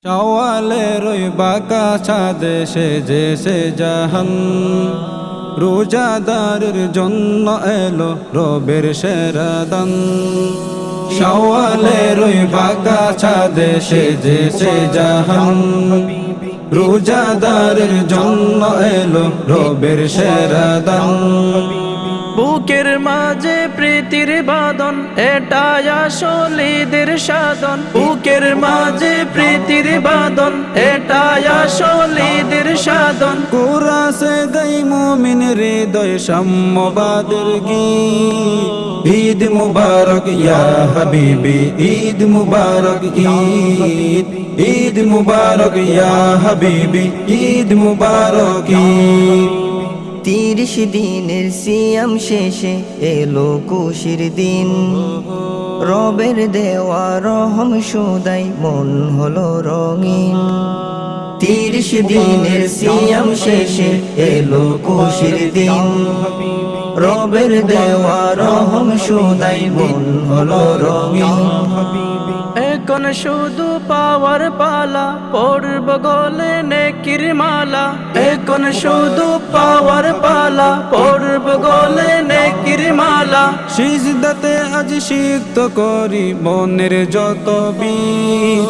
শাওয়ালের ওই বাঁকা ছাদে সেজেছে জাহান, রোজাদারের জন্য এলো রবের সেরা দান। শাওয়ালের ওই বাঁকা ছাদে সেজেছে জাহান, রোজাদারের জন্য এলো রবের সেরা দান। বুকের মাঝে প্রীতির বাঁধন, এটাই আসলেদের সাধন। বুকের মাঝে প্রীতির বাঁধন, এটাই আসলেদের সাধন। কুরাসে গাই মুমিন হৃদয় সাম্যবাদের গীত। ঈদ মুবারক ইয়া হাবিবি, ঈদ মুবারক ঈদ। ঈদ মুবারক ইয়া হাবিবি, ঈদ মুবারক ঈদ। 30 দিনের সিয়াম শেষে এলো খুশির দিন, রবের দেওয়া রহম সুদাই মন হলো রঙিন। 30 দিনের সিয়াম শেষে এলো খুশির দিন, রবের দেওয়া রহম সুদাই মন হলো রঙিন। এখন শুধু পাওয়ার পালা, পড়ব গলে নেকির মালা। এখন শুধু পাওয়ার পালা, পড়ব গলে নেকির মালা। সিজদাতে আজ সিক্ত করি মনের যত বীর।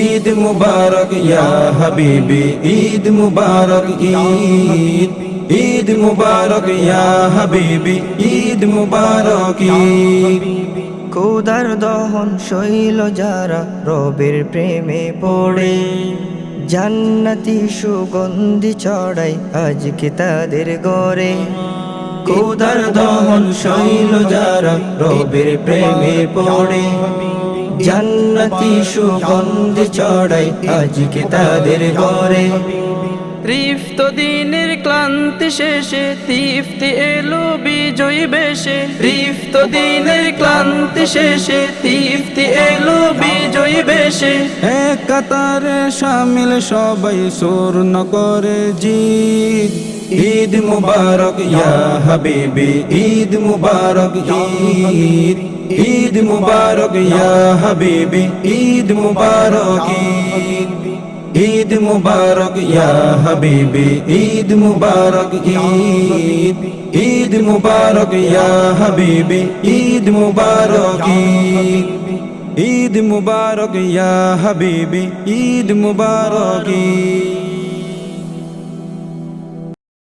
ঈদ মুবারক ইয়া হাবিবি, ঈদ মুবারক ঈদ। ঈদ মুবারক ইয়া হাবিবি, ঈদ মুবারক ঈদ। খোদার দহন শৈল যারা রবের প্রেমে পড়ে, জান্নাতি সুগন্ধি চড়াই আজকে তাদের গড়ে। খোদার দহন শৈল যারা রবের প্রেমে পড়ে, জান্নাতি সুগন্ধি চড়াই আজকে তাদের ঘরে। তৃপ্ত দিনের ক্লান্তি শেষে তৃপ্তি এলো বিজয়ী বেশে। তৃপ্ত দিনের ক্লান্তি শেষে তৃপ্তি এলো বিজয়ী বেশে। এক কাতারে শামিল সবাই স্বর্ণ করে জিদ। ঈদ মুবারক ইয়া হাবিবি, ঈদ মুবারক ঈদ। ঈদ মুবারক ইয়া হাবিবি, ঈদ মুবারক ঈদ। ঈদ মুবারক ইয়া হাবিবি, ঈদ মুবারক ঈদ। ঈদ মুবারক ইয়া হাবিবি, ঈদ মুবারক ঈদ। ঈদ মুবারক ইয়া হাবিবি, ঈদ মুবারক ঈদ।